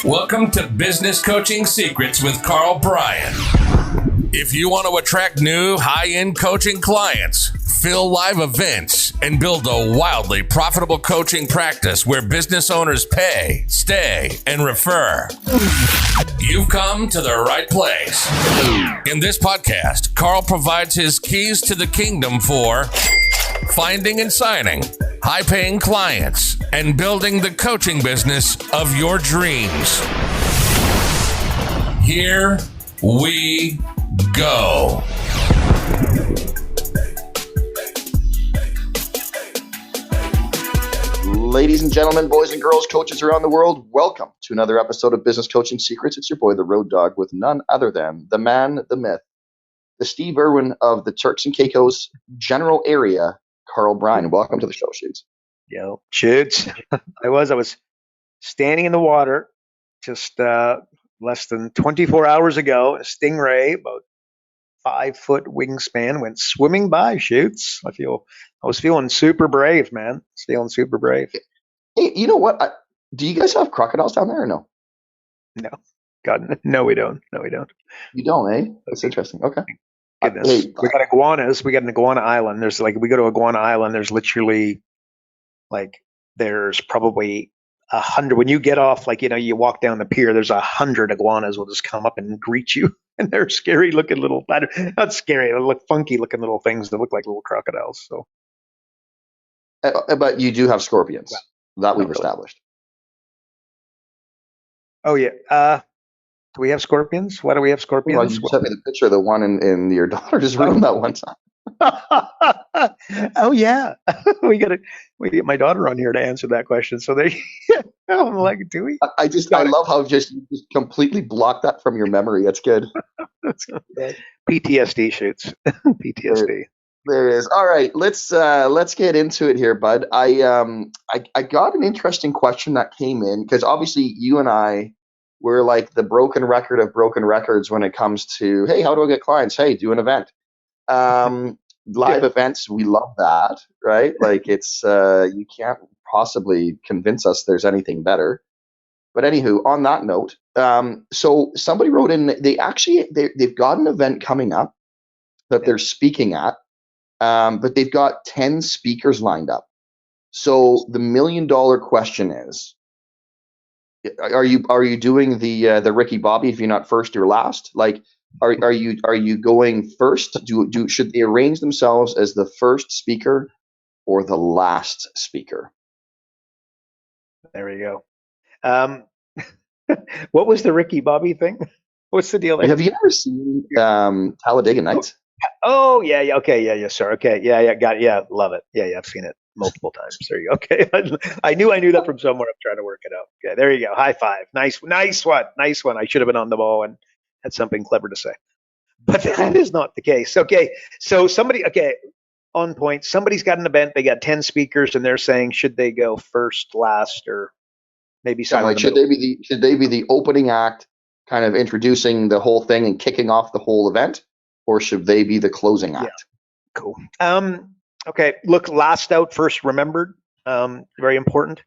Welcome to Business Coaching Secrets with Karl Bryan. If you want to attract new high-end coaching clients, fill live events, and build a wildly profitable coaching practice where business owners pay, stay, and refer, you've come to the right place. In this podcast, Karl provides his keys to the kingdom for finding and signing high-paying clients and building the coaching business of your dreams. Here we go. Ladies and gentlemen, boys and girls, coaches around the world, welcome to another episode of Business Coaching Secrets. It's your boy, the Road Dog, with none other than the man, the myth, the Steve Irwin of the Turks and Caicos general area, Karl Bryan. Welcome to the show, Shoots. Yo, Shoots. I was standing in the water just less than 24 hours ago. A stingray, about 5-foot wingspan, went swimming by. Shoots. I was feeling super brave, man. I was feeling super brave. Hey, you know what? Do you guys have crocodiles down there or no? No, God, no, we don't. No, we don't. You don't, eh? That's interesting. Okay. Goodness. We got iguanas. We got an iguana island. There's we go to Iguana Island. There's literally there's probably 100. When you get off, you walk down the pier, there's 100 iguanas will just come up and greet you. And they're scary looking little, not scary, they look funky looking little things that look like little crocodiles. So, but you do have scorpions that we've established. Oh yeah. Do we have scorpions? Why do we have scorpions? Well, you sent me the picture of the one in your daughter's room that one time. Oh yeah, we get my daughter on here to answer that question. So there, I'm like, do we? I love how you just completely blocked that from your memory. That's good. PTSD Shoots. PTSD. There it is. All right, let's get into it here, bud. I got an interesting question that came in because obviously you and I were like the broken record of broken records when it comes to, hey, how do I get clients? Hey, do an event. Live events, we love that, right? Like it's you can't possibly convince us there's anything better. But anywho, on that note, so somebody wrote in, they've got an event coming up that they're speaking at, but they've got 10 speakers lined up. So the $1 million question is, are you doing the Ricky Bobby, if you're not first, you're last? Like, are you going first? Should they arrange themselves as the first speaker or the last speaker? There we go. What was the Ricky Bobby thing? What's the deal there? Have you ever seen Talladega Nights? Oh yeah, okay, yeah, sir. Okay, yeah, got it. Yeah, love it. Yeah, I've seen it multiple times. There you go. Okay, I knew that from somewhere. I'm trying to work it out. Okay, there you go. High five. Nice one. I should have been on the ball and had something clever to say, but that is not the case. Okay, so on point. Somebody's got an event. They got 10 speakers, and they're saying, should they go first, last, or maybe something? Should they be the opening act, kind of introducing the whole thing and kicking off the whole event, or should they be the closing act? Yeah. Cool. Okay, look, last out, first remembered. Very important.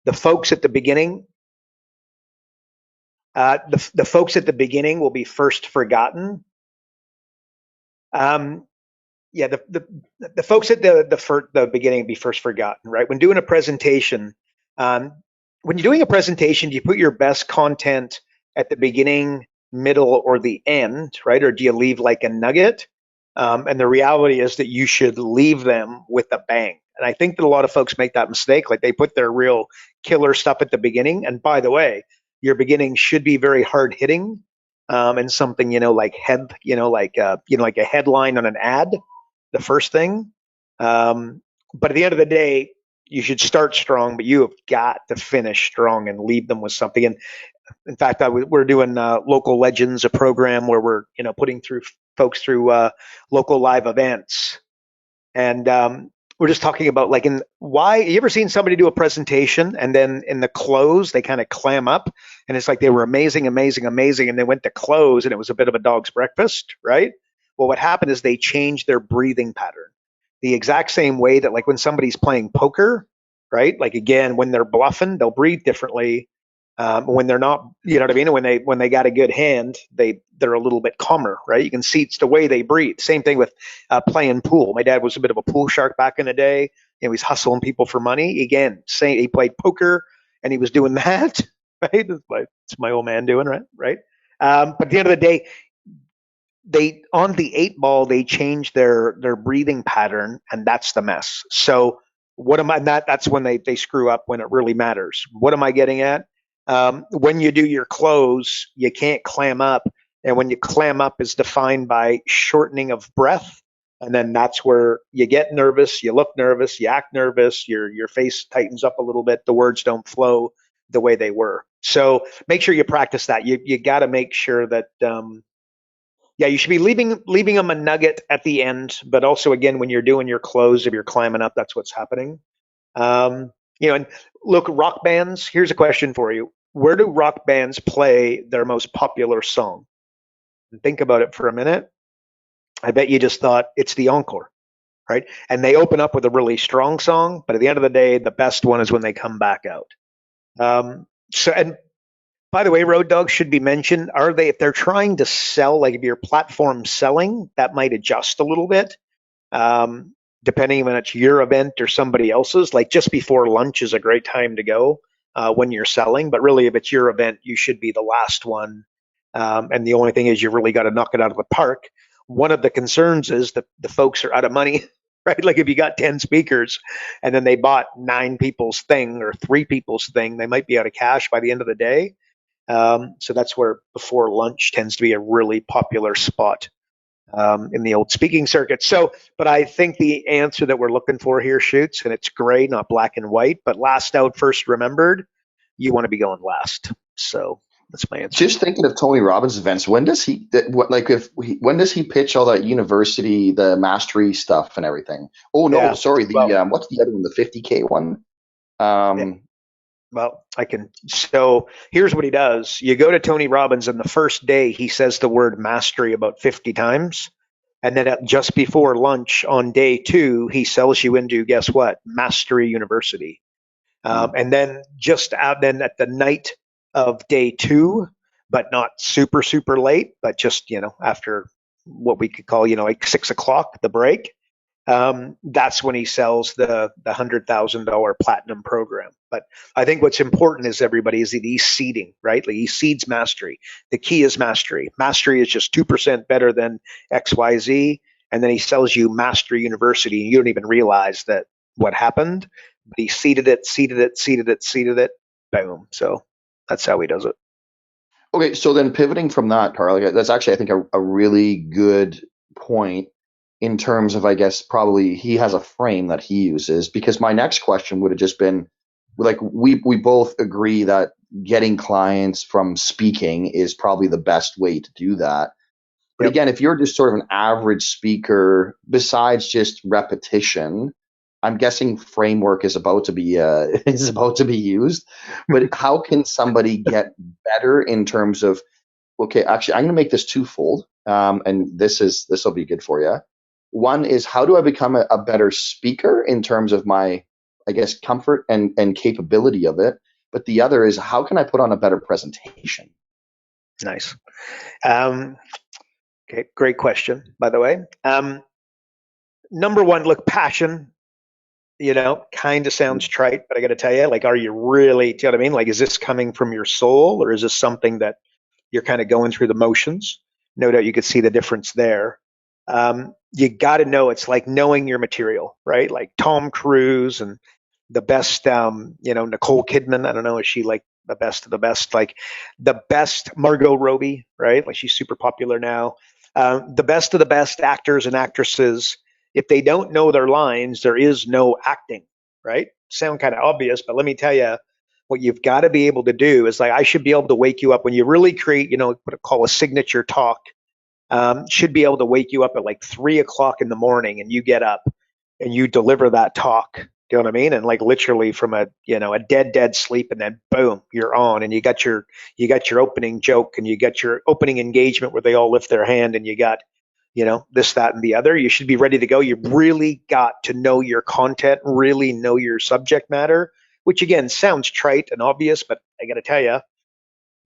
The folks at the beginning. The folks at the beginning will be first forgotten. The folks at the beginning will be first forgotten, right? When doing a presentation, do you put your best content at the beginning, middle, or the end, right? Or do you leave like a nugget? And the reality is that you should leave them with a bang. And I think that a lot of folks make that mistake. Like they put their real killer stuff at the beginning. And by the way, your beginning should be very hard hitting, and something, like a headline on an ad, the first thing. But at the end of the day, you should start strong, but you have got to finish strong and leave them with something. And in fact, we're doing Local Legends, a program where we're, putting folks through local live events. And we're just talking about why you ever seen somebody do a presentation and then in the close, they kind of clam up and it's like they were amazing. And they went to close and it was a bit of a dog's breakfast, right? Well, what happened is they changed their breathing pattern. The exact same way that when somebody's playing poker, right? Again, when they're bluffing, they'll breathe differently. When they're not, you know what I mean? When they got a good hand, they're a little bit calmer, right? You can see it's the way they breathe. Same thing with playing pool. My dad was a bit of a pool shark back in the day. You know, he's hustling people for money. Again, saying he played poker and he was doing that, right? It's my old man doing, right? But at the end of the day, they on the 8 ball they change their breathing pattern, and that's the mess. So what am I? That's when they screw up, when it really matters. What am I getting at? When you do your close, you can't clam up, and when you clam up is defined by shortening of breath, and then that's where you get nervous, you look nervous, you act nervous, your face tightens up a little bit, the words don't flow the way they were. So make sure you practice that. You got to make sure that. Yeah, you should be leaving them a nugget at the end, but also again when you're doing your close, if you're climbing up, that's what's happening. And look, rock bands. Here's a question for you: where do rock bands play their most popular song? And think about it for a minute. I bet you just thought it's the encore, right? And they open up with a really strong song, but at the end of the day, the best one is when they come back out. And by the way, road dogs should be mentioned. Are they, if they're trying to sell, like if your platform selling, that might adjust a little bit, depending on it's your event or somebody else's. Like just before lunch is a great time to go when you're selling. But really, if it's your event, you should be the last one. And the only thing is, you've really got to knock it out of the park. One of the concerns is that the folks are out of money, right? Like if you got 10 speakers and then they bought 9 people's thing or 3 people's thing, they might be out of cash by the end of the day. So that's where before lunch tends to be a really popular spot in the old speaking circuit. So, but I think the answer that we're looking for here, Shoots, and it's gray, not black and white, but last out, first remembered, you want to be going last. So that's my answer. Just thinking of Tony Robbins events, when does he when does he pitch all that university, the mastery stuff and everything? Oh no, sorry, what's the other one, the 50K one? Well, I can. So here's what he does. You go to Tony Robbins, and the first day he says the word mastery about 50 times. And then just before lunch on day 2, he sells you into, guess what? Mastery University. And then then at the night of day 2, but not super, super late, but just, after what we could call, like 6 o'clock, the break. That's when he sells the $100,000 platinum program. But I think what's important is is that he's seeding, right? Like he seeds mastery. The key is mastery. Mastery is just 2% better than XYZ. And then he sells you Mastery University, and you don't even realize that what happened. But he seeded it. Boom. So that's how he does it. Okay, so then pivoting from that, Karl, that's actually, I think, a really good point in terms of, I guess, probably he has a frame that he uses, because my next question would have just been, like, we both agree that getting clients from speaking is probably the best way to do that. But again, if you're just sort of an average speaker, besides just repetition, I'm guessing framework is about to be used. But how can somebody get better in terms of, okay, actually, I'm going to make this twofold, and this will be good for you. One is, how do I become a better speaker in terms of my, I guess, comfort and capability of it? But the other is, how can I put on a better presentation? Nice. Okay, great question, by the way. Number one, look, passion, kind of sounds trite, but I got to tell you, like, are you really, do you know what I mean? Like, is this coming from your soul, or is this something that you're kind of going through the motions? No doubt you could see the difference there. You got to know, it's like knowing your material, right? Like Tom Cruise and the best, Nicole Kidman. I don't know, is she like the best of the best? Like the best Margot Robbie, right? Like she's super popular now. The best of the best actors and actresses, if they don't know their lines, there is no acting, right? Sound kind of obvious, but let me tell you, what you've got to be able to do is, like, I should be able to wake you up when you really create, what I call a signature talk. Should be able to wake you up at like 3 o'clock in the morning, and you get up and you deliver that talk. Do you know what I mean? And like literally from a dead sleep, and then boom, you're on, and you got your opening joke, and you got your opening engagement where they all lift their hand, and you got this, that, and the other. You should be ready to go. You've really got to know your content, really know your subject matter, which again sounds trite and obvious, but got to tell you,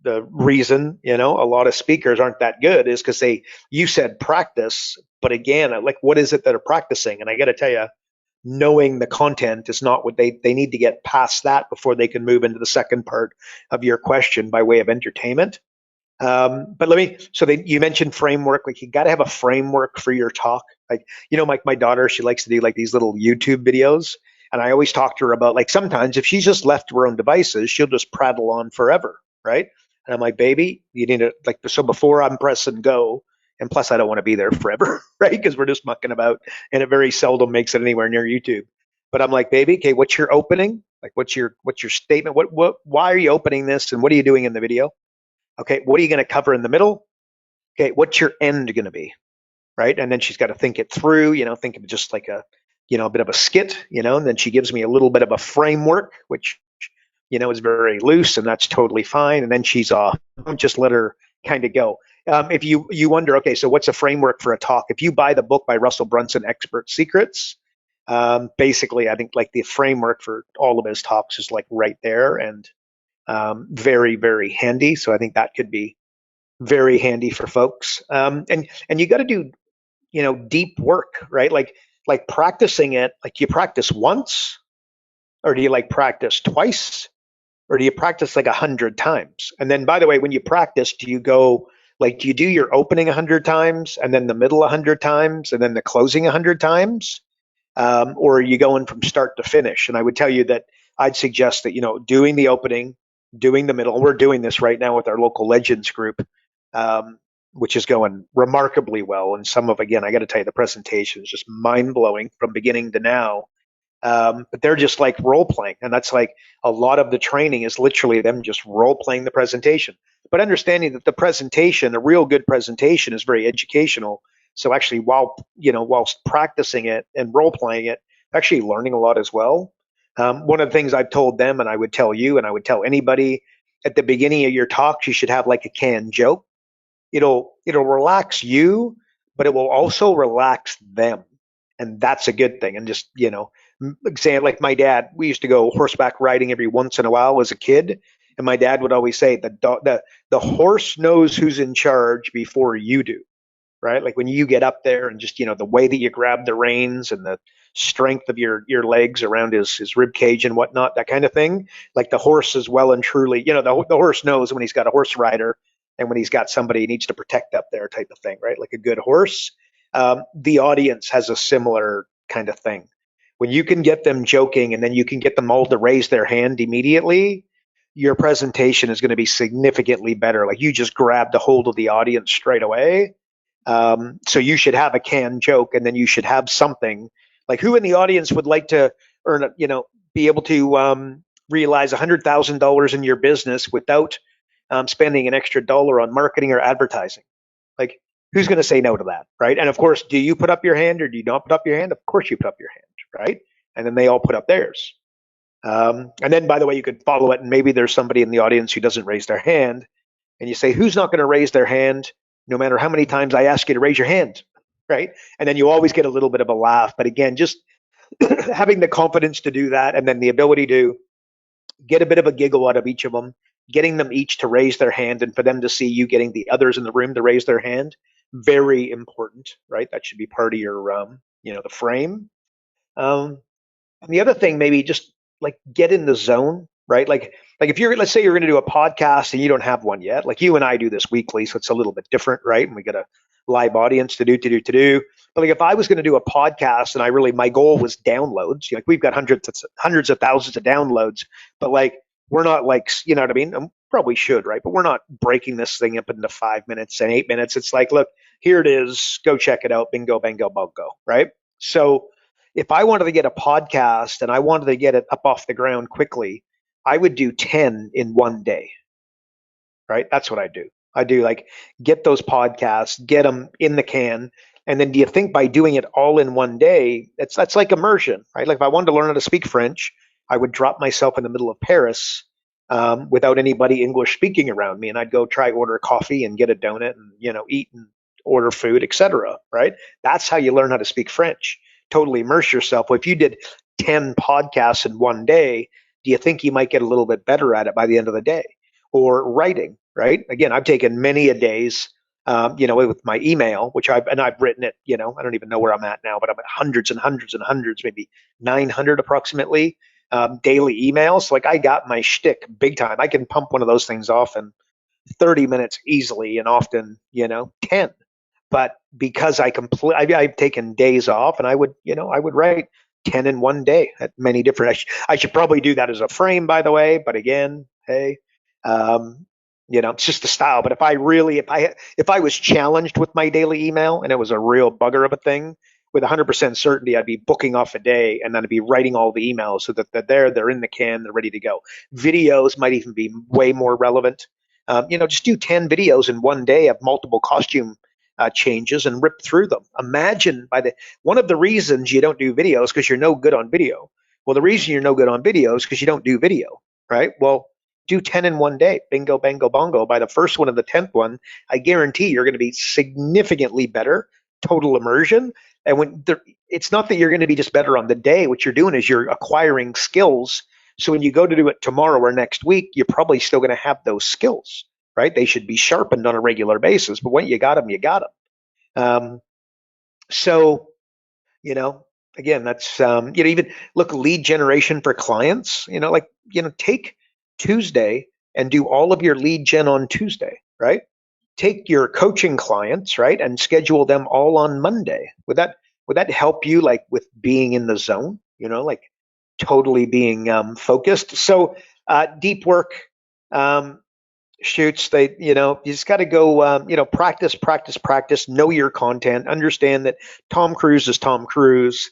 the reason, a lot of speakers aren't that good is because you said practice, but again, like, what is it that are practicing? And I got to tell you, knowing the content is not what they need to get past that before they can move into the second part of your question by way of entertainment. But you mentioned framework. Like, you got to have a framework for your talk. Like, my daughter, she likes to do like these little YouTube videos. And I always talk to her about, like, sometimes if she's just left to her own devices, she'll just prattle on forever. Right. And I'm like, baby, you need to, like, so before I'm pressing go, and plus I don't want to be there forever, right? Because we're just mucking about and it very seldom makes it anywhere near YouTube. But I'm like, baby, okay, what's your opening? Like, what's your statement? Why are you opening this? And what are you doing in the video? Okay, what are you going to cover in the middle? Okay, what's your end going to be? Right. And then she's got to think it through, think of it just like a bit of a skit, and then she gives me a little bit of a framework, which, is very loose, and that's totally fine. And then she's off. Don't just let her kind of go. If you wonder, okay, so what's a framework for a talk? If you buy the book by Russell Brunson, Expert Secrets, basically, I think, like, the framework for all of his talks is like right there, and very, very handy. So I think that could be very handy for folks. And you got to do, deep work, right? Like practicing it, like, you practice once, or do you like practice twice, or do you practice like 100 times? And then, by the way, when you practice, do you do your opening 100 times, and then the middle 100 times, and then the closing 100 times? Or are you going from start to finish? And I would tell you that I'd suggest that, doing the opening, doing the middle. We're doing this right now with our local Legends group, which is going remarkably well. And again, I got to tell you, the presentation is just mind blowing from beginning to now. But they're just like role playing. And that's like a lot of the training is literally them just role playing the presentation, but understanding that the presentation, a real good presentation, is very educational. So actually, whilst practicing it and role playing it, actually learning a lot as well. One of the things I've told them, and I would tell you, and I would tell anybody, at the beginning of your talks, you should have like a canned joke. It'll relax you, but it will also relax them. And that's a good thing. And just, example, like my dad, we used to go horseback riding every once in a while as a kid. And my dad would always say, the horse knows who's in charge before you do, right? Like, when you get up there and just, the way that you grab the reins and the strength of your legs around his rib cage and whatnot, that kind of thing. Like, the horse is well and truly, the horse knows when he's got a horse rider and when he's got somebody he needs to protect up there, type of thing, right? Like a good horse. The audience has a similar kind of thing. When you can get them joking and then you can get them all to raise their hand immediately, your presentation is going to be significantly better. Like, you just grabbed a hold of the audience straight away. So you should have a canned joke, and then you should have something like, who in the audience would like to be able to realize $100,000 in your business without spending an extra dollar on marketing or advertising? Like, who's going to say no to that, right? And of course, do you put up your hand or do you not put up your hand? Of course you put up your hand, right? And then they all put up theirs. And then, by the way, you could follow it, and maybe there's somebody in the audience who doesn't raise their hand, and you say, who's not going to raise their hand no matter how many times I ask you to raise your hand, right? And then you always get a little bit of a laugh. But again, just having the confidence to do that, and then the ability to get a bit of a giggle out of each of them, getting them each to raise their hand, and for them to see you getting the others in the room to raise their hand, very important, right? That should be part of your, the frame. And the other thing, maybe just like get in the zone, right? Like if let's say you're going to do a podcast and you don't have one yet, like you and I do this weekly, so it's a little bit different, right? And we got a live audience to do. But like, if I was going to do a podcast and my goal was downloads, like, we've got hundreds of thousands of downloads, but like, we're not like, you know what I mean? Probably should, right? But we're not breaking this thing up into 5 minutes and 8 minutes. It's like, look, here it is. Go check it out. Bingo, bango, bongo, right? So if I wanted to get a podcast and I wanted to get it up off the ground quickly, I would do 10 in one day, right? That's what I do. I do, like, get those podcasts, get them in the can. And then do you think by doing it all in one day, that's like immersion, right? Like, if I wanted to learn how to speak French, I would drop myself in the middle of Paris without anybody English speaking around me. And I'd go order coffee and get a donut and, eat and order food, etc. Right? That's how you learn how to speak French. Totally immerse yourself. Well, if you did 10 podcasts in one day, do you think you might get a little bit better at it by the end of the day? Or writing, right? Again, I've taken many a days, with my email, which I've written it, I don't even know where I'm at now, but I'm at hundreds and hundreds and hundreds, maybe 900 approximately, daily emails. Like I got my shtick big time. I can pump one of those things off in 30 minutes easily, and often, 10. But because I've taken days off, and I would write 10 in one day at many different. I should probably do that as a frame, by the way. But again, hey, it's just the style. But if I was challenged with my daily email and it was a real bugger of a thing, with 100% certainty, I'd be booking off a day, and then I'd be writing all the emails so that they're in the can, they're ready to go. Videos might even be way more relevant. Just do 10 videos in one day of multiple costume changes and rip through them. Imagine one of the reasons you don't do videos because you're no good on video. Well, the reason you're no good on video is because you don't do video, right? Well, do 10 in one day. Bingo, bango, bongo. By the first one and the 10th one, I guarantee you're going to be significantly better, total immersion. And it's not that you're going to be just better on the day. What you're doing is you're acquiring skills. So when you go to do it tomorrow or next week, you're probably still going to have those skills, right? They should be sharpened on a regular basis. But when you got them, you got them. Again, that's, even look, lead generation for clients, take Tuesday and do all of your lead gen on Tuesday, right? Take your coaching clients, right, and schedule them all on Monday. Would that help you, like, with being in the zone, like totally being focused? So deep work shoots, you just got to go, practice, know your content, understand that Tom Cruise is Tom Cruise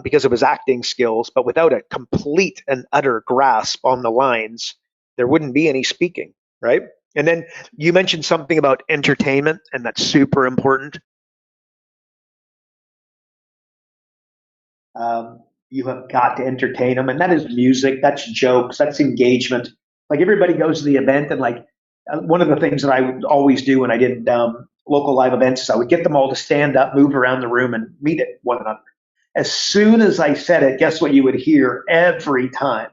because of his acting skills, but without a complete and utter grasp on the lines, there wouldn't be any speaking, right? And then you mentioned something about entertainment, and that's super important. You have got to entertain them, and that is music, that's jokes, that's engagement. Like everybody goes to the event, and like one of the things that I would always do when I did local live events is I would get them all to stand up, move around the room, and meet at one another. As soon as I said it, guess what you would hear every time?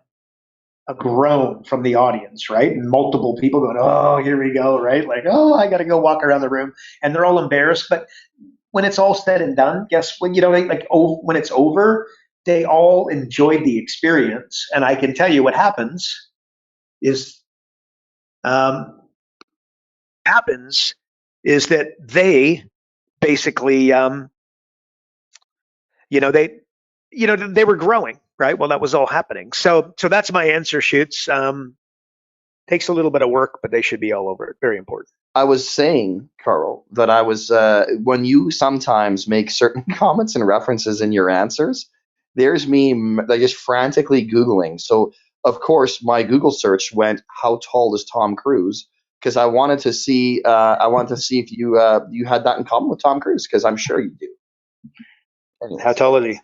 A groan from the audience, right? And multiple people going, "Oh, here we go," right? Like, "Oh, I got to go walk around the room," and they're all embarrassed. But when it's all said and done, guess when when it's over, they all enjoyed the experience. And I can tell you what happens is that they basically, they were growing, right? Well, that was all happening. So that's my answer, Shoots. Takes a little bit of work, but they should be all over it. Very important. I was saying, Karl, that I was when you sometimes make certain comments and references in your answers, there's me like just frantically Googling. So of course my Google search went, "How tall is Tom Cruise?" Because I wanted to see if you had that in common with Tom Cruise, because I'm sure you do. Anyways. How tall is he?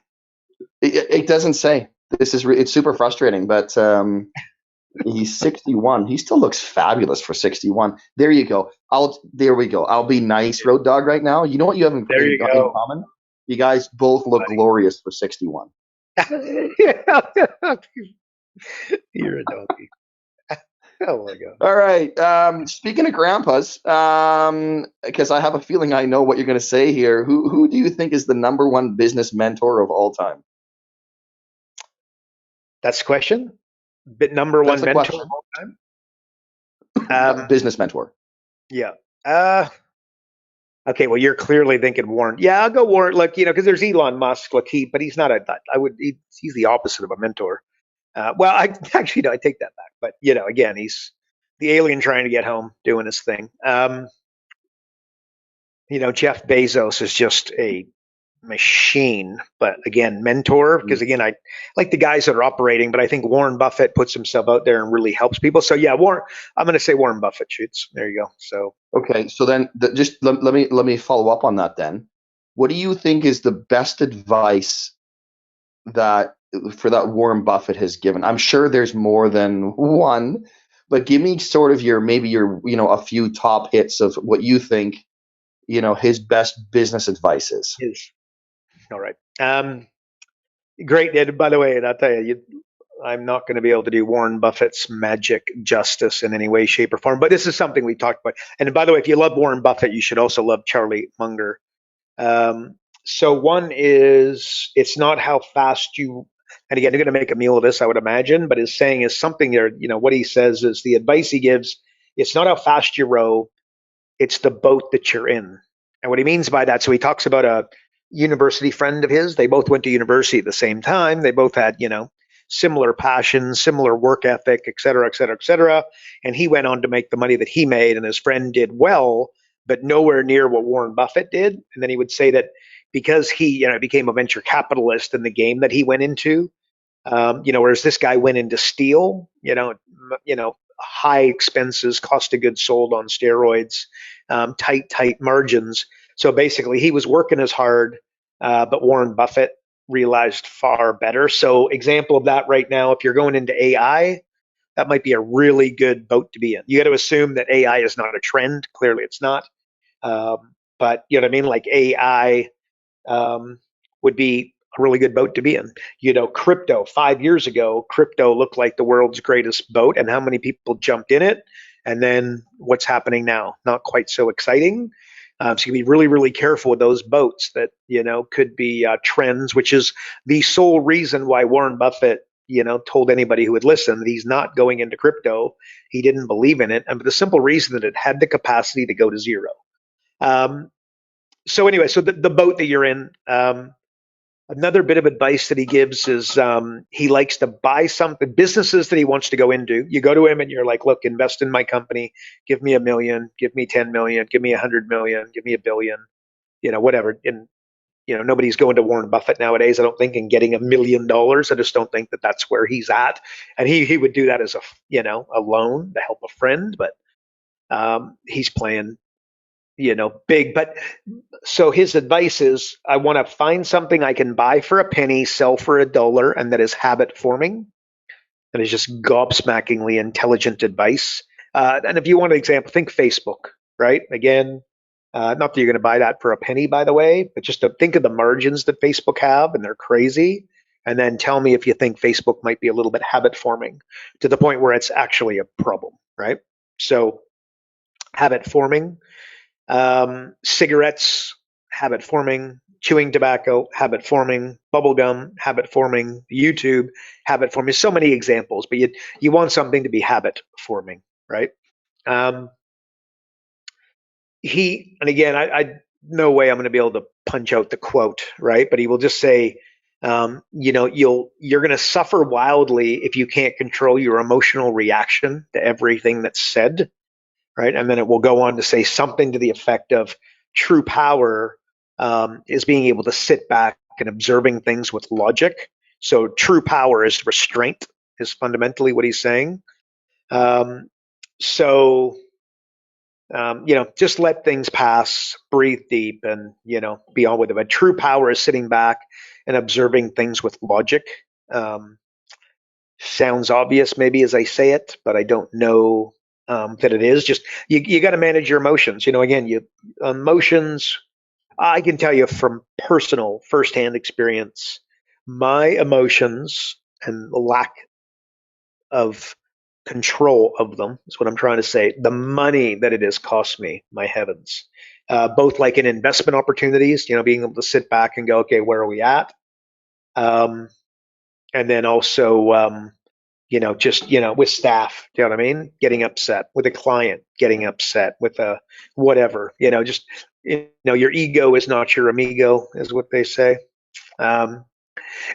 It doesn't say. It's super frustrating, but he's 61. He still looks fabulous for 61. There you go. There we go. I'll be nice, Road Dog, right now. You know what you have in common? You guys both look glorious for 61. You're a donkey. Oh my God. All right. Speaking of grandpas, because I have a feeling I know what you're going to say here. Who do you think is the number one business mentor of all time? That's the question. Number one mentor of all time? Business mentor. Yeah. Okay. Well, you're clearly thinking Warren. Yeah, I'll go Warren. Look, because there's Elon Musk. Look, but he's not he's the opposite of a mentor. Well, I take that back. But again, he's the alien trying to get home, doing his thing. Jeff Bezos is just a machine, but again, mentor, because again, I like the guys that are operating, but I think Warren Buffett puts himself out there and really helps people. So yeah, I'm going to say Warren Buffett. Shoots. There you go. So okay, so then just let me follow up on that then. What do you think is the best advice that Warren Buffett has given? I'm sure there's more than one, but give me sort of your a few top hits of what you think his best business advice is. All right. Great. And by the way, and I'll tell you, I'm not going to be able to do Warren Buffett's magic justice in any way, shape, or form. But this is something we talked about. And by the way, if you love Warren Buffett, you should also love Charlie Munger. Um, so one is, it's not how fast you, and again, you're going to make a meal of this, I would imagine, but his saying is something there, what he says is the advice he gives, it's not how fast you row, it's the boat that you're in. And what he means by that, so he talks about a university friend of his. They both went to university at the same time. They both had, similar passions, similar work ethic, et cetera, et cetera, et cetera. And he went on to make the money that he made, and his friend did well, but nowhere near what Warren Buffett did. And then he would say that because he, became a venture capitalist in the game that he went into, whereas this guy went into steel, high expenses, cost of goods sold on steroids, tight margins. So basically, he was working as hard, but Warren Buffett realized far better. So, example of that right now, if you're going into AI, that might be a really good boat to be in. You got to assume that AI is not a trend. Clearly, it's not. But you know what I mean? Like AI would be a really good boat to be in. Crypto, 5 years ago, crypto looked like the world's greatest boat, and how many people jumped in it? And then what's happening now? Not quite so exciting. So you can be really, really careful with those boats that, could be trends, which is the sole reason why Warren Buffett, told anybody who would listen that he's not going into crypto. He didn't believe in it. And for the simple reason that it had the capacity to go to zero. So anyway, so the boat that you're in, another bit of advice that he gives is he likes to buy something, businesses that he wants to go into. You go to him and you're like, look, invest in my company. Give me $1 million, give me 10 million, give me 100 million, give me $1 billion, whatever. And, nobody's going to Warren Buffett nowadays, I don't think, and getting $1 million. I just don't think that that's where he's at. And he would do that as a loan to help a friend, but he's playing, big. But so his advice is, I want to find something I can buy for a penny, sell for $1, and that is habit forming. That is just gobsmackingly intelligent advice. And if you want an example, think Facebook, right? Again, not that you're going to buy that for a penny, by the way, but just to think of the margins that Facebook have, and they're crazy. And then tell me if you think Facebook might be a little bit habit forming to the point where it's actually a problem, right? So habit forming. Cigarettes, habit forming. Chewing tobacco, habit forming. Bubblegum, habit forming. YouTube, habit forming. So many examples, but you want something to be habit forming, right? And again, I no way I'm going to be able to punch out the quote, right? But he will just say, you're going to suffer wildly if you can't control your emotional reaction to everything that's said. Right? And then it will go on to say something to the effect of true power is being able to sit back and observing things with logic. So true power is restraint, is fundamentally what he's saying. Just let things pass, breathe deep, and, be on with it. But true power is sitting back and observing things with logic. Sounds obvious maybe as I say it, but I don't know that it is. Just you got to manage your emotions. Again, emotions. I can tell you from personal firsthand experience, my emotions and the lack of control of them is what I'm trying to say. The money that it has cost me, my heavens, both like in investment opportunities, being able to sit back and go, okay, where are we at? And then also, with staff, you know what I mean? Getting upset with a client, getting upset with a whatever, your ego is not your amigo, is what they say. And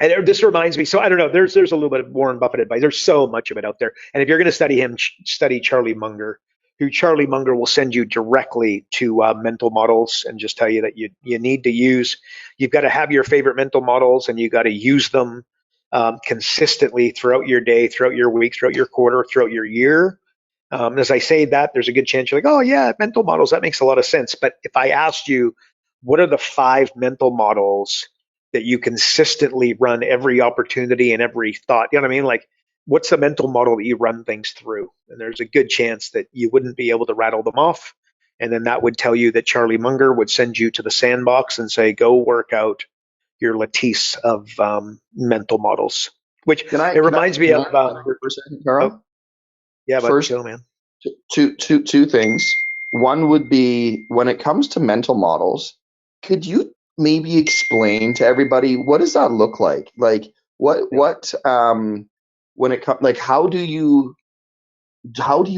this reminds me, so I don't know, there's a little bit of Warren Buffett advice. There's so much of it out there. And if you're going to study him, study Charlie Munger, who Charlie Munger will send you directly to mental models and just tell you that you need to you've got to have your favorite mental models, and you got to use them consistently throughout your day, throughout your week, throughout your quarter, throughout your year. As I say that, there's a good chance you're like, oh yeah, mental models, that makes a lot of sense. But if I asked you, what are the 5 mental models that you consistently run every opportunity and every thought? You know what I mean? Like, what's the mental model that you run things through? And there's a good chance that you wouldn't be able to rattle them off. And then that would tell you that Charlie Munger would send you to the sandbox and say, go work out your lattice of mental models. which Can I it reminds me can of. I interrupt here for a second, Carl? Oh, yeah, but First, go, man. two things. One would be when it comes to mental models, could you maybe explain to everybody what does that look like? Like what when it comes like how do you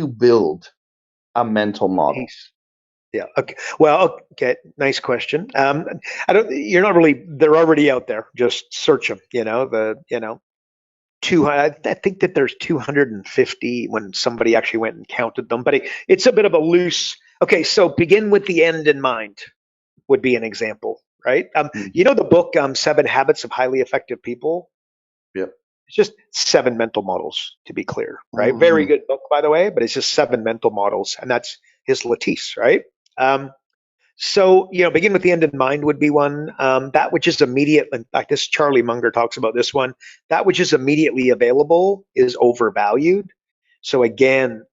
build a mental model? Peace. Yeah. Okay. Well, okay. Nice question. I don't. You're not really. They're already out there. Just search them. Two. I think that there's 250 when somebody actually went and counted them. But it's a bit of a loose. Okay. So begin with the end in mind would be an example, right? Mhm. You know the book Seven Habits of Highly Effective People. Yep. It's just seven mental models, to be clear, right? Very Mhm. good book, by the way, but it's just seven mental models, and that's his Lattice, right? Um, So, begin with the end in mind would be one. That which is immediate, in fact, this Charlie Munger talks about this one. That which is immediately available is overvalued. So again,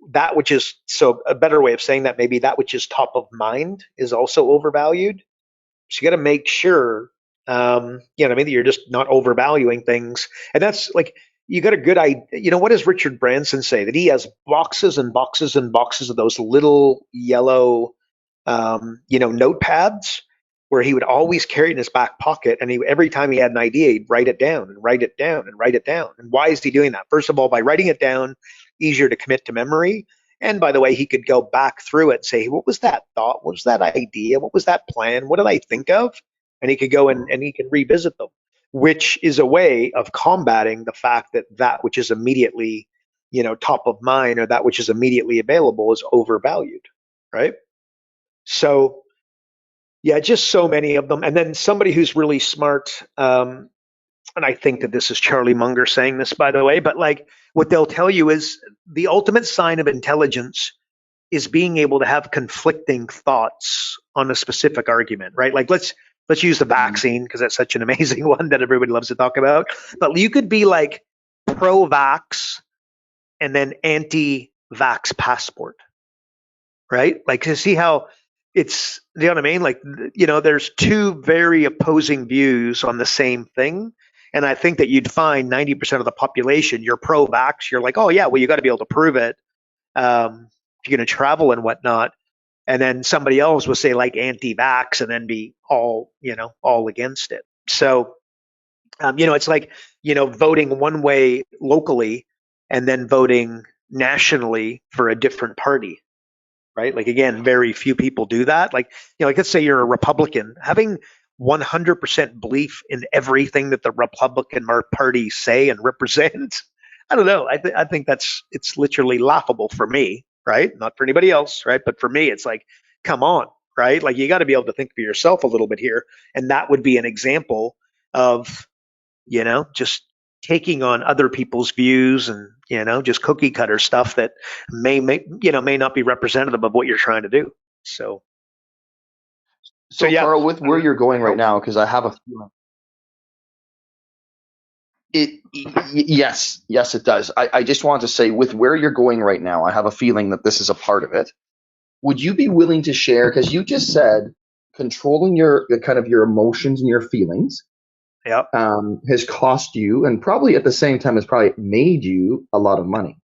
so a better way of saying that maybe that which is top of mind is also overvalued. So you got to make sure, what I mean, that you're just not overvaluing things. And that's like, you got a good idea. What does Richard Branson say? That he has boxes and boxes and boxes of those little yellow notepads where he would always carry it in his back pocket. And every time he had an idea, he'd write it down and write it down and write it down. And why is he doing that? First of all, by writing it down, easier to commit to memory. And by the way, he could go back through it and say, what was that thought? What was that idea? What was that plan? What did I think of? And he could go and he can revisit them, which is a way of combating the fact that that which is immediately, top of mind or that which is immediately available is overvalued, right? So, yeah, just so many of them. And then somebody who's really smart, and I think that this is Charlie Munger saying this, by the way, but like what they'll tell you is the ultimate sign of intelligence is being able to have conflicting thoughts on a specific argument, right? Like let's use the vaccine because that's such an amazing one that everybody loves to talk about. But you could be like pro-vax and then anti-vax passport, right? Like to see how you know what I mean? Like, there's two very opposing views on the same thing. And I think that you'd find 90% of the population, you're pro vax, you're like, oh, yeah, well, you got to be able to prove it if you're going to travel and whatnot. And then somebody else will say like anti vax and then be all against it. So, it's like, voting one way locally and then voting nationally for a different party, right? Like again, very few people do that. Like let's say you're a Republican, having 100% belief in everything that the Republican Party say and represent. I don't know. I think it's literally laughable for me, right? Not for anybody else, right? But for me, it's like, come on, right? Like you got to be able to think for yourself a little bit here, and that would be an example of just taking on other people's views and just cookie cutter stuff that may not be representative of what you're trying to do. So So, yeah. Carl, with where you're going right now, because I have a feeling yes, it does. I just want to say, with where you're going right now, I have a feeling that this is a part of it. Would you be willing to share? Because you just said controlling your kind of your emotions and your feelings Yeah. has cost you, and probably at the same time has probably made you a lot of money.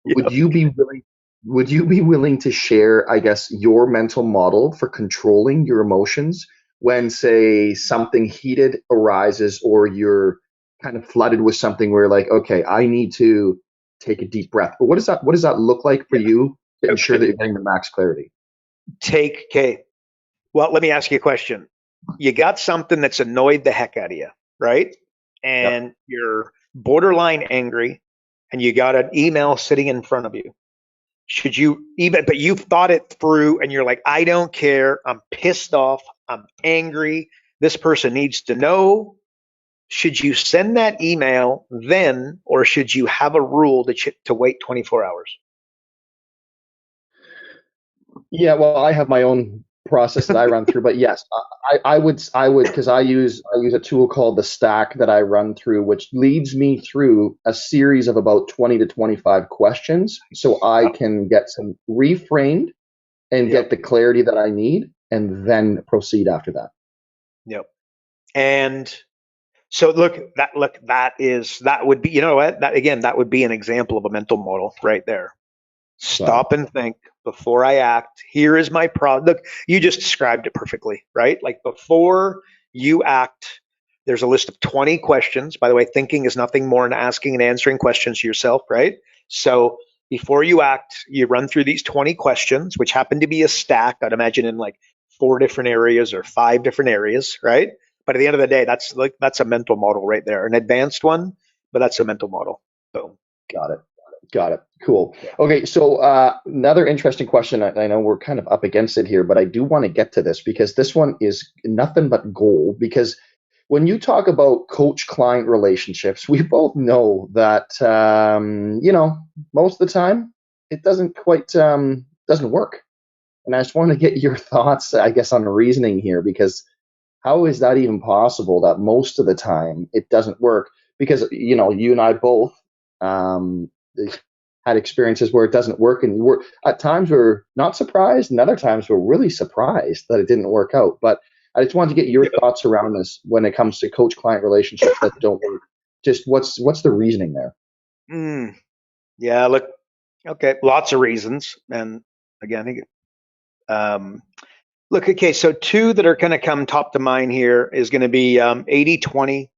Yeah. Would you be willing? Would you be willing to share, I guess, your mental model for controlling your emotions when, say, something heated arises or you're kind of flooded with something where, like, okay, I need to take a deep breath. But what does that look like for Yeah. you to ensure that Okay. you're getting the max clarity? Okay. Well, let me ask you a question. You got something that's annoyed the heck out of you, right? Yep. And you're borderline angry, and you got an email sitting in front of you. Should you even, but you've thought it through and you're like, I don't care. I'm pissed off. I'm angry. This person needs to know. Should you send that email then, or should you have a rule to wait 24 hours? Yeah, well, I have my own process that I run through, but yes, I would because I use a tool called the Stack that I run through, which leads me through a series of about 20 to 25 questions, so I Yep. can get some reframed and Yep. get the clarity that I need, and then proceed after that. Yep. And So that would be, you know what, that would be an example of a mental model right there. Stop and think before I act. Here is my problem. Look, you just described it perfectly, right? Like before you act, there's a list of 20 questions. By the way, thinking is nothing more than asking and answering questions to yourself, right? So before you act, you run through these 20 questions, which happen to be a stack, I'd imagine in like 4 different areas or 5 different areas, right? But at the end of the day, that's a mental model right there, an advanced one, but that's a mental model. So Got it. Got it. Cool. Okay, so another interesting question. I know we're kind of up against it here, but I do want to get to this because this one is nothing but gold. Because when you talk about coach-client relationships, we both know that most of the time it doesn't quite doesn't work. And I just want to get your thoughts, I guess, on the reasoning here, because how is that even possible that most of the time it doesn't work? Because you and I both um, had experiences where it doesn't work, and we're at times we're not surprised, and other times we're really surprised that it didn't work out. But I just wanted to get your thoughts around this when it comes to coach-client relationships that don't work. Just what's the reasoning there? Yeah, look, okay, lots of reasons, and again, I think look, okay, so two that are going to come top to mind here is going to be 80-20.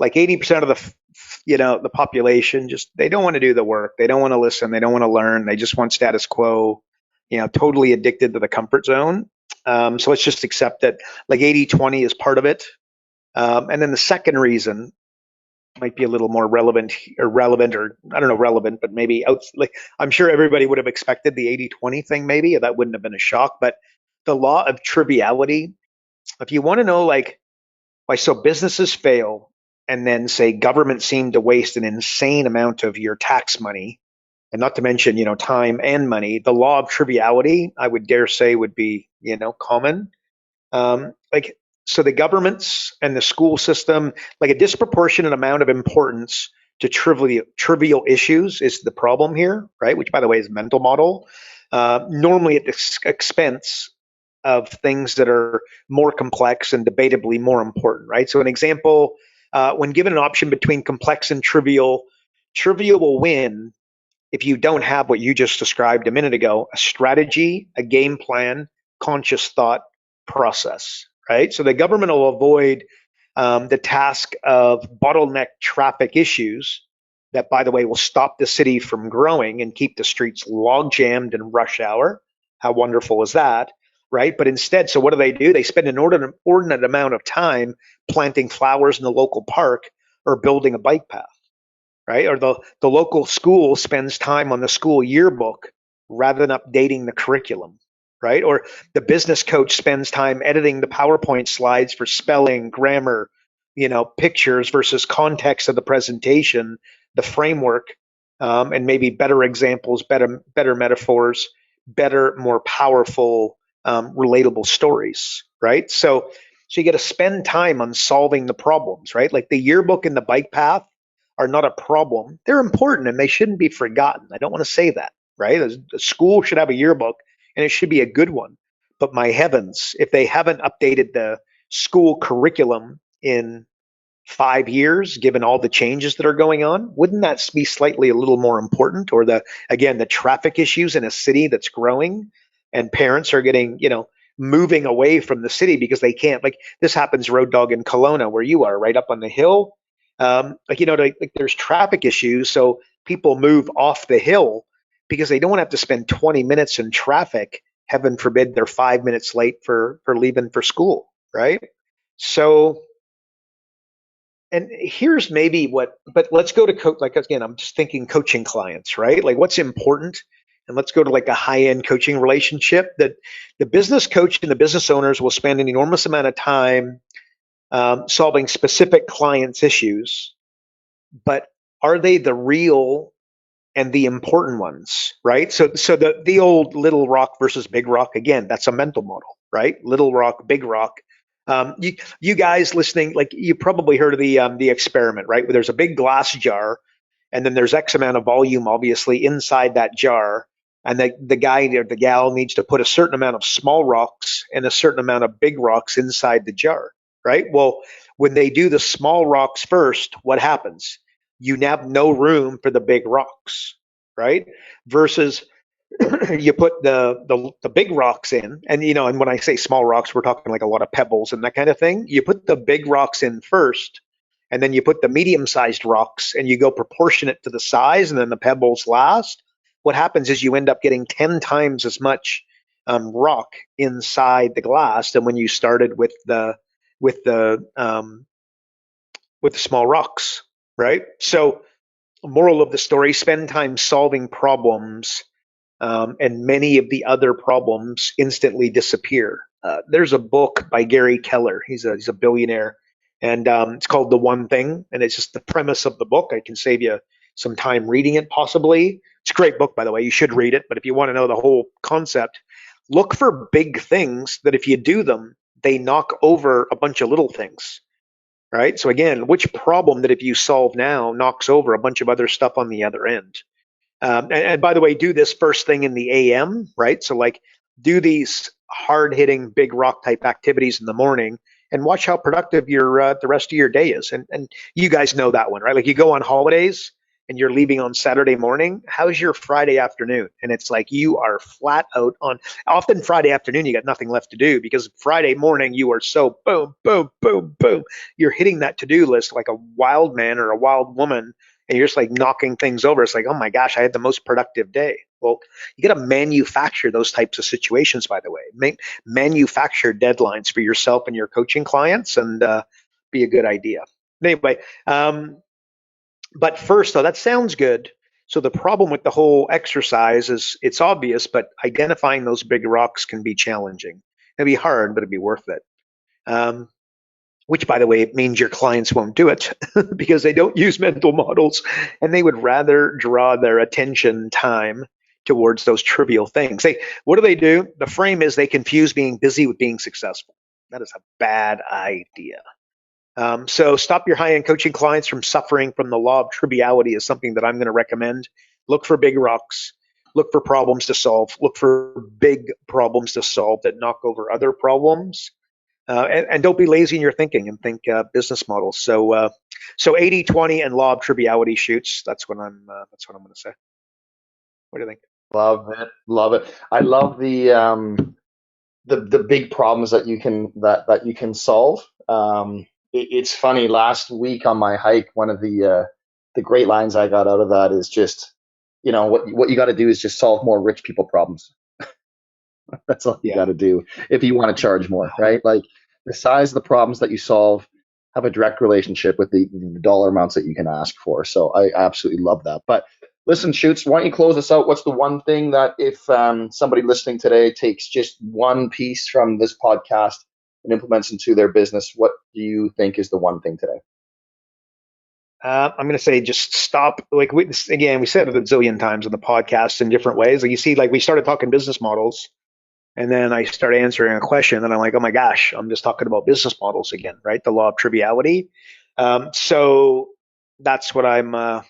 Like 80% of the population, just they don't want to do the work, they don't want to listen, they don't want to learn, they just want status quo, totally addicted to the comfort zone. So let's just accept that like 80-20 is part of it. And then the second reason might be a little more relevant, or I don't know, relevant, but maybe like I'm sure everybody would have expected the 80-20 thing, maybe that wouldn't have been a shock. But the law of triviality, if you want to know like why so businesses fail, and then say governments seem to waste an insane amount of your tax money, and not to mention time and money, the law of triviality, I would dare say, would be common. Like, so the governments and the school system, like a disproportionate amount of importance to trivial issues is the problem here, right? Which, by the way, is a mental model. Normally at the expense of things that are more complex and debatably more important, right? So an example, when given an option between complex and trivial, trivial will win if you don't have what you just described a minute ago, a strategy, a game plan, conscious thought process, right? So the government will avoid the task of bottleneck traffic issues that, by the way, will stop the city from growing and keep the streets log jammed in rush hour. How wonderful is that, right? But instead, so what do? They spend an inordinate amount of time planting flowers in the local park or building a bike path, right? Or the local school spends time on the school yearbook rather than updating the curriculum, right? Or the business coach spends time editing the PowerPoint slides for spelling, grammar, pictures versus context of the presentation, the framework, and maybe better examples, better metaphors, better, more powerful, relatable stories, right? So you got to spend time on solving the problems, right? Like the yearbook and the bike path are not a problem. They're important and they shouldn't be forgotten. I don't want to say that, right? The school should have a yearbook and it should be a good one. But my heavens, if they haven't updated the school curriculum in 5 years, given all the changes that are going on, wouldn't that be slightly a little more important? Or the traffic issues in a city that's growing and parents are getting, moving away from the city because they can't, like this happens, Road Dog, in Kelowna, where you are, right up on the hill. There's traffic issues, so people move off the hill because they don't want to have to spend 20 minutes in traffic. Heaven forbid they're 5 minutes late for leaving for school, right? So, and here's maybe but let's go to like again, I'm just thinking coaching clients, right? Like what's important, and let's go to like a high-end coaching relationship that the business coach and the business owners will spend an enormous amount of time solving specific clients' issues, but are they the real and the important ones, right? So the old Little Rock versus Big Rock, again, that's a mental model, right? Little Rock, Big Rock. You guys listening, like you probably heard of the experiment, right? Where there's a big glass jar, and then there's X amount of volume, obviously, inside that jar. And the guy or the gal needs to put a certain amount of small rocks and a certain amount of big rocks inside the jar, right? Well, When they do the small rocks first, what happens? You have no room for the big rocks, right? Versus you put the big rocks in, and and when I say small rocks, we're talking like a lot of pebbles and that kind of thing. You put the big rocks in first, and then you put the medium-sized rocks, and you go proportionate to the size, and then the pebbles last. What happens is you end up getting 10 times as much rock inside the glass than when you started with the small rocks, right? So, moral of the story: spend time solving problems, and many of the other problems instantly disappear. There's a book by Gary Keller. He's a billionaire, and it's called The One Thing. And it's just the premise of the book. I can save you some time reading it, possibly. It's a great book, by the way. You should read it. But if you want to know the whole concept, look for big things that if you do them, they knock over a bunch of little things. Right? So again, which problem that if you solve now knocks over a bunch of other stuff on the other end? And by the way, do this first thing in the AM, right? So like do these hard-hitting big rock type activities in the morning and watch how productive your the rest of your day is. And you guys know that one, right? Like you go on holidays and you're leaving on Saturday morning. How's your Friday afternoon? And it's like you are flat out on. Often Friday afternoon, you got nothing left to do because Friday morning you are so boom, boom, boom, boom. You're hitting that to-do list like a wild man or a wild woman, and you're just like knocking things over. It's like, oh my gosh, I had the most productive day. Well, you got to manufacture those types of situations, by the way. Manufacture deadlines for yourself and your coaching clients, and be a good idea. Anyway, but first, though, that sounds good. So the problem with the whole exercise is it's obvious, but identifying those big rocks can be challenging. It'll be hard, but it'll be worth it. Which, by the way, it means your clients won't do it because they don't use mental models and they would rather draw their attention time towards those trivial things. What do? The frame is they confuse being busy with being successful. That is a bad idea. So stop your high-end coaching clients from suffering from the law of triviality is something that I'm going to recommend. Look for big rocks. Look for problems to solve. Look for big problems to solve that knock over other problems. And don't be lazy in your thinking and think business models. So 80-20 and law of triviality shoots. That's what I'm going to say. What do you think? Love it. I love the big problems that you can solve. It's funny. Last week on my hike, one of the great lines I got out of that is just, what you got to do is just solve more rich people problems. That's all you got to do if you want to charge more, right? Like the size of the problems that you solve have a direct relationship with the dollar amounts that you can ask for. So I absolutely love that. But listen, Shoots, why don't you close us out? What's the one thing that if somebody listening today takes just one piece from this podcast and implements into their business, what do you think is the one thing today? I'm going to say just stop. Like we said it a zillion times on the podcast in different ways. Like you see, like we started talking business models, and then I started answering a question, and I'm like, oh my gosh, I'm just talking about business models again, right? The law of triviality. So that's what I'm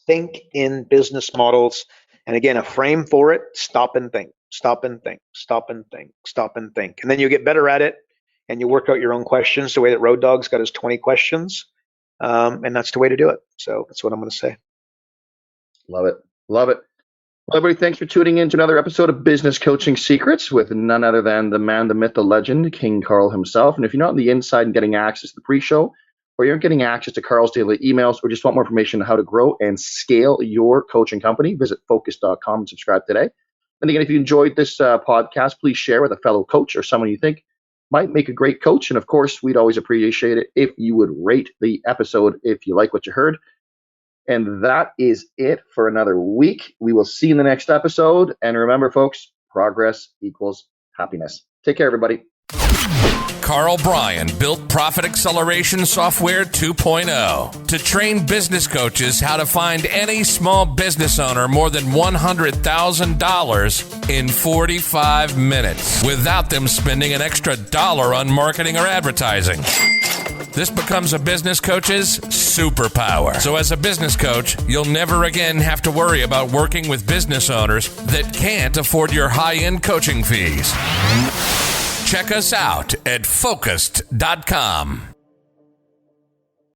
think in business models. And again, a frame for it: stop and think, stop and think, stop and think, stop and think, and then you get better at it, and you work out your own questions the way that Road Dogg's got his 20 questions. And that's the way to do it. So that's what I'm going to say. Love it. Well, everybody, thanks for tuning in to another episode of Business Coaching Secrets with none other than the man, the myth, the legend, King Karl himself. And if you're not on the inside and getting access to the pre-show, or you're getting access to Karl's daily emails, or just want more information on how to grow and scale your coaching company, visit focus.com and subscribe today. And again, if you enjoyed this podcast, please share with a fellow coach or someone you think might make a great coach. And of course, we'd always appreciate it if you would rate the episode if you like what you heard. And that is it for another week. We will see you in the next episode. And remember, folks, progress equals happiness. Take care, everybody. Karl Bryan built Profit Acceleration Software 2.0 to train business coaches how to find any small business owner more than $100,000 in 45 minutes without them spending an extra dollar on marketing or advertising. This becomes a business coach's superpower. So as a business coach, you'll never again have to worry about working with business owners that can't afford your high-end coaching fees. check us out at focused.com.